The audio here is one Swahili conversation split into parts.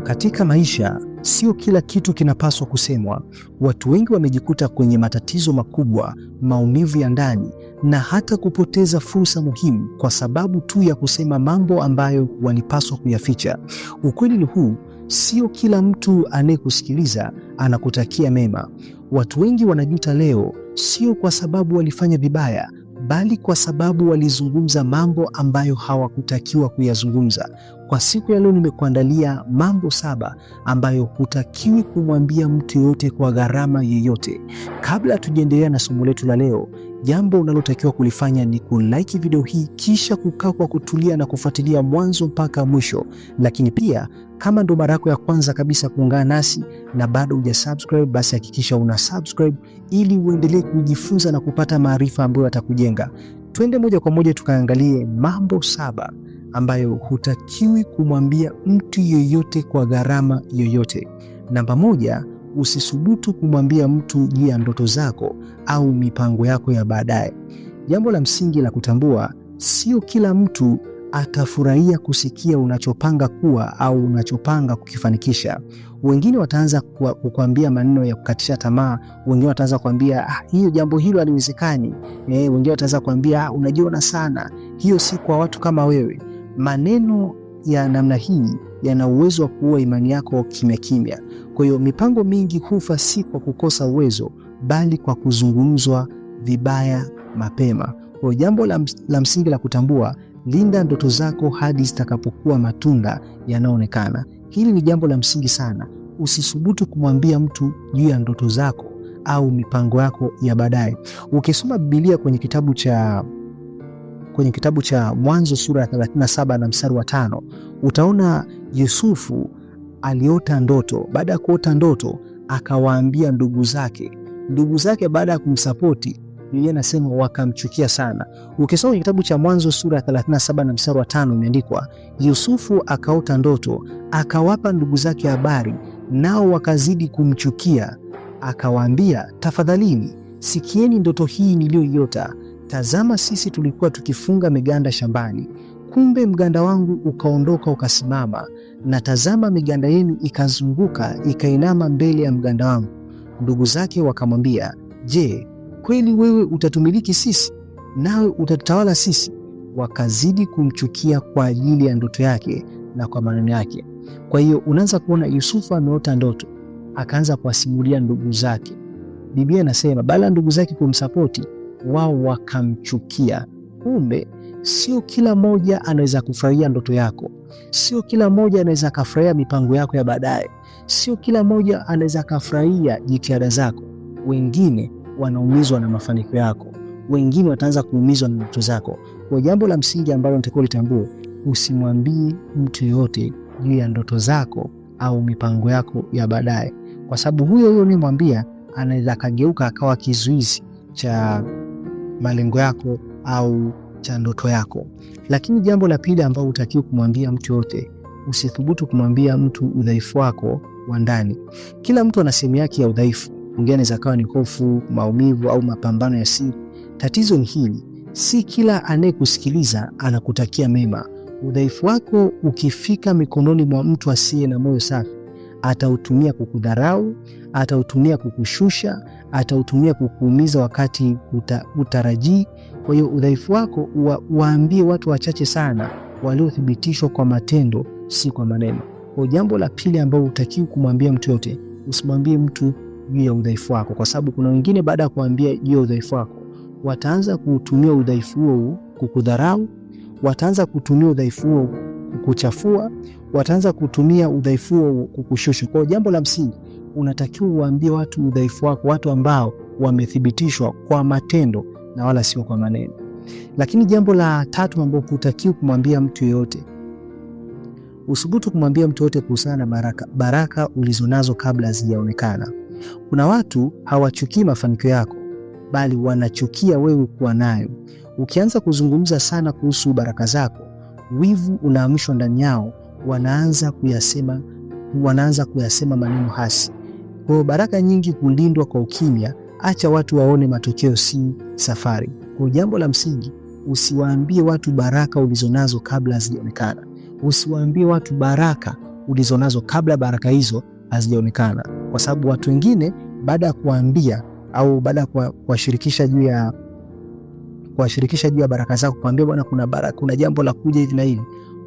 Katika maisha, sio kila kitu kinapaswa kusemwa. Watu wengi wamejikuta kwenye matatizo makubwa, maumivu ya ndani na hata kupoteza fursa muhimu kwa sababu tu ya kusema mambo ambayo walipaswa kuyaficha. Ukweli ni huu, sio kila mtu anayekusikiliza anakutakia mema. Watu wengi wanajuta leo, sio kwa sababu walifanya vibaya, bali kwa sababu walizungumza mambo ambayo hawakutakiwa kuyazungumza. Kwa siku ya leo nimekuandalia mambo 7 ambayo hutakiwi kumwambia mtu yoyote kwa gharama yoyote. Kabla tujaendelea na somo letu la leo, jambo unalotakiwa kulifanya ni kulike video hii, kisha kukaa kwa kutulia na kufuatilia mwanzo mpaka mwisho. Lakini pia kama ndo mara yako ya kwanza kabisa kuungana nasi na bado hujasubscribe, basi hakikisha una subscribe ili uendelee kujifunza na kupata maarifa ambayo yatakujenga. Twende moja kwa moja tukaangalie mambo 7 ambayo hutakiwi kumwambia mtu yoyote kwa gharama yoyote. Namba 1, usisubutu kumwambia mtu juu ya ndoto zako au mipango yako ya baadaye. Jambo la msingi la kutambua, sio kila mtu atafurahia kusikia unachopanga kuwa au unachopanga kukifanikisha. Wengine wataanza kukuambia maneno ya kukatisha tamaa, wengine wataanza kukuambia hiyo jambo hilo haliwezekani. Wengine wataanza kukuambia unajiona sana, hiyo si kwa watu kama wewe. Maneno ya namna hii yana uwezo wa kuua imani yako kimya kimya. Kwa hiyo mipango mingi hufa si kwa kukosa uwezo, bali kwa kuzungumzwa vibaya mapema. Kwa jambo la msingi la kutambua, linda ndoto zako hadi zitakapokuwa matunda yanaonekana. Hili ni jambo la msingi sana. Usisubutu kumwambia mtu juu ya ndoto zako au mipango yako ya baadaye. Ukisoma Biblia kwenye kitabu cha Mwanzo sura ya 37 na mstari wa 5, utaona Yusufu aliota ndoto. Baada ya kuota ndoto, akawaambia ndugu zake. Ndugu zake baada ya kumsapoti, Biblia inasema wakamchukia sana. Ukisoma kwenye kitabu cha Mwanzo sura ya 37 na mstari wa 5, imeandikwa Yusufu akaota ndoto, akawapa ndugu zake habari, nao wakazidi kumchukia. Akawaambia, tafadhalini sikieni ndoto hii niliyoiota. Tazama, sisi tulikuwa tukifunga miganda shambani, kumbe mganda wangu ukaondoka ukasimama, na tazama miganda yenu ikazunguka ikainama mbele ya mganda wangu. Ndugu zake wakamwambia, je, kweli wewe utatumiliki sisi, nawe utatawala sisi? Wakazidi kumchukia kwa ajili ya ndoto yake na kwa maneno yake. Kwa hiyo unaanza kuona Yusufu ameota ndoto, akaanza kuwasimulia ndugu zake. Biblia inasema baada ndugu zake kumsapoti, wao wakamchukia. Kumbe sio kila mmoja anaweza kufurahia ndoto yako, sio kila mmoja anaweza kufurahia mipango yako ya baadaye, sio kila mmoja anaweza kufurahia jitihada zako. Wengine wanaumizwa na mafanikio yako, wengine wataanza kuumizwa na ndoto zako. Kwa jambo la msingi ambalo unatakiwa litambue, usimwambie mtu yote juu ya ndoto zako au mipango yako ya baadaye, kwa sababu huyo unayemwambia anaweza kageuka akawa kizuizi cha malengo yako au cha ndoto yako. Lakini jambo la pili ambalo hutakiwi kumwambia mtu yote, usithubutu kumwambia mtu udhaifu wako wa ndani. Kila mtu ana sehemu yake ya udhaifu. Mwingine anaweza kawa ni hofu, maumivu au mapambano ya siri. Tatizo ni hili, si kila anayekusikiliza anakutakia mema. Udhaifu wako ukifika mikononi mwa mtu asiye na moyo safi, atautumia kukudharau, atautumia kukushusha, atautumia kukuumiza wakati utarajii. Kwa hiyo udhaifu wako waambie watu wachache sana waliothibitishwa kwa matendo, si kwa maneno. Kwa jambo la pili ambalo hutakiwi kumwambia mtu yote, usimwambie mtu juu ya udhaifu wako, kwa sababu kuna wengine baada ya kuambia juu ya udhaifu wako, wataanza kutumia udhaifu huo kukudharau, wataanza kutumia udhaifu huo kukuchafua, wataanza kutumia udhaifu huo kukushusha. Kwa jambo la msingi, unatakiwa uambie watu udhaifu wako, watu ambao wamethibitishwa kwa matendo na wala sio kwa maneno. Lakini jambo la tatu ambalo hutakiwi kumwambia mtu yote, usubutu kumwambia mtu yote kuhusiana na baraka ulizonazo kabla hazijaonekana. Kuna watu hawachukii mafanikio yako, bali wanachukia wewe kuwa nayo. Ukianza kuzungumza sana kuhusu baraka zako, wivu unaamshwa ndani yao, wanaanza kuyasema maneno hasi. Kwa baraka nyingi kulindwa kwa ukimya. Acha watu waone matokeo, si safari. Kwa jambo la msingi, usiwaambie watu baraka ulizonazo kabla hazijaonekana. Usiwaambie watu baraka ulizonazo kabla baraka hizo hazijaonekana, kwa sababu watu wengine baada ya kuambia au baada ya kuwashirikisha juu ya baraka zako, kuambia bwana, kuna baraka, kuna jambo la kuja hivi na hivi,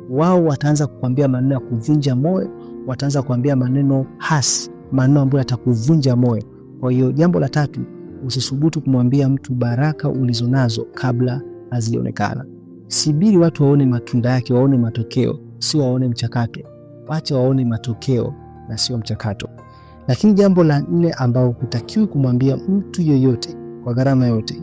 wao wataanza kukwambia maneno ya kuvunja moyo, wataanza kuambia maneno hasi, maneno ambayo yatakuvunja moyo. Kwa hiyo jambo la tatu, usisubutu kumwambia mtu baraka ulizonazo kabla hazijaonekana. Subiri watu waone matunda yake, waone matokeo, sio waone mchakato. Wacha waone matokeo na sio mchakato. Lakini jambo la 4 ambao hutakiwi kumwambia mtu yoyote kwa gharama yote,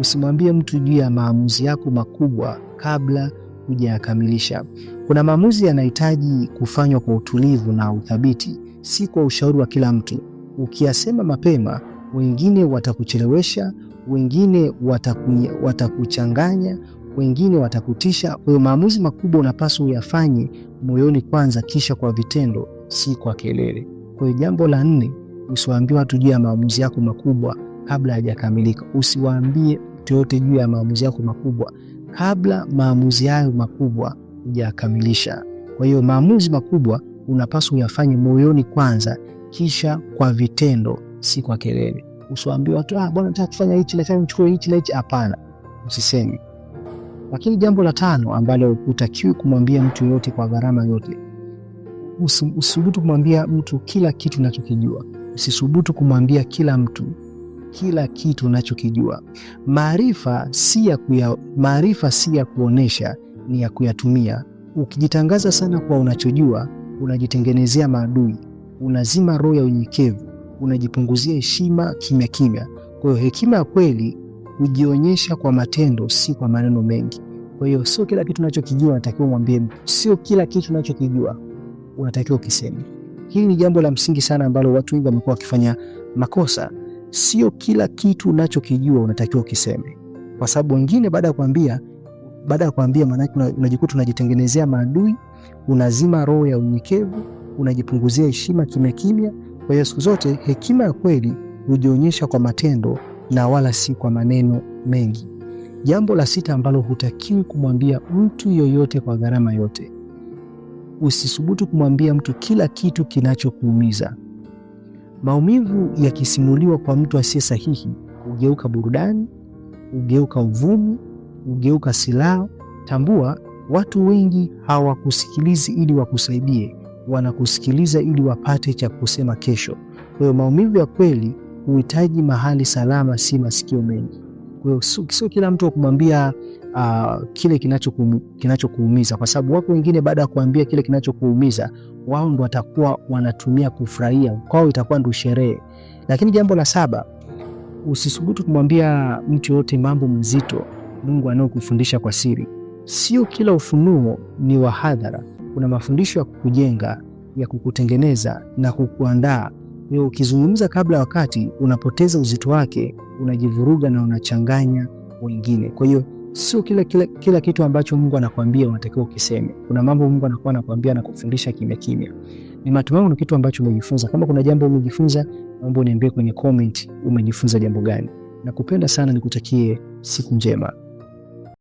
usimwambie mtu juu ya maamuzi yako makubwa kabla hujakamilisha. Kuna maamuzi yanahitaji kufanywa kwa utulivu na uthabiti, si kwa ushauri wa kila mtu. Ukiyasema mapema, wengine watakuchelewesha, wengine watakuchanganya, wengine watakutisha. Kwa hiyo maamuzi makubwa unapaswa uyafanye moyoni kwanza, kisha kwa vitendo, si kwa kelele. Kwa hiyo jambo la 4, usiwaambie watu juu ya maamuzi yako makubwa kabla hayajakamilika. Usiwaambie mtu yote juu ya maamuzi yako makubwa kabla maamuzi hayo makubwa hujakamilisha. Kwa hiyo maamuzi makubwa unapaswa uyafanye moyoni kwanza, kisha kwa vitendo, si kwa kelele. Usiwaambie watu bwana, nataka kufanya hichi, nataka nichukue hichi na hichi. Hapana, usiseme. Lakini jambo la 5 ambalo hutakiwi kumwambia mtu yote kwa gharama yote, usisubutu kumwambia mtu kila kitu unachokijua. Usisubutu kumwambia kila mtu kila kitu unachokijua. Maarifa si ya kuonesha, ni ya kuyatumia. Ukijitangaza sana kwa unachojua, unajitengenezea maadui, unazima roho ya unyenyekevu, unajipunguzia heshima kimya kimya. Kwa hiyo hekima ya kweli hujionyesha kwa matendo, si kwa maneno mengi. Kwa hiyo sio kila kitu unachokijua unatakiwa umwambie mtu, sio kila kitu unachokijua unatakiwa ukiseme. Hili ni jambo la msingi sana ambalo watu wengi wamekuwa wakifanya makosa. Sio kila kitu unachokijua unatakiwa ukiseme, kwa sababu wengine baada ya kuambia maana unajikuta unajitengenezea maadui, unazima roho ya unyenyekevu, unajipunguzia heshima kimya kimya. Kwa hiyo siku zote hekima ya kweli hujionyesha kwa matendo na wala si kwa maneno mengi. Jambo la 6 ambalo hutakiwi kumwambia mtu yoyote kwa gharama yote, usisubutu kumwambia mtu kila kitu kinachokuumiza. Maumivu yakisimuliwa kwa mtu asiye sahihi hugeuka burudani, hugeuka uvumi, hugeuka silaha. Tambua, watu wengi hawakusikilizi ili wakusaidie, wanakusikiliza ili wapate cha kusema kesho. Kwa hiyo maumivu ya kweli huhitaji mahali salama, si masikio mengi. Kwa hiyo sio kila mtu kumwambia kile kinachokuumiza, kwa sababu wako wengine baada ya kuambia kile kinachokuumiza, wao ndo watakuwa wanatumia kufurahia, kwao itakuwa ndo sherehe. Lakini jambo la 7, usisubutu kumwambia mtu yote mambo mazito Mungu anayokufundisha kwa siri. Sio kila ufunuo ni wa hadhara. Kuna mafundisho ya kukujenga, ya kukutengeneza na kukuandaa. Wewe ukizungumza kabla wakati, unapoteza uzito wake, unajivuruga na unachanganya wengine. Kwa hiyo sio kila kitu ambacho Mungu anakuambia unatakiwa ukiseme. Kuna mambo Mungu anakuwa anakuambia na kufundisha kimya kimya. Ni matumaini ni kitu ambacho umejifunza. Kama kuna jambo umejifunza, naomba uniambie kwenye comment umejifunza jambo gani. Nakupenda sana, nikutakie siku njema.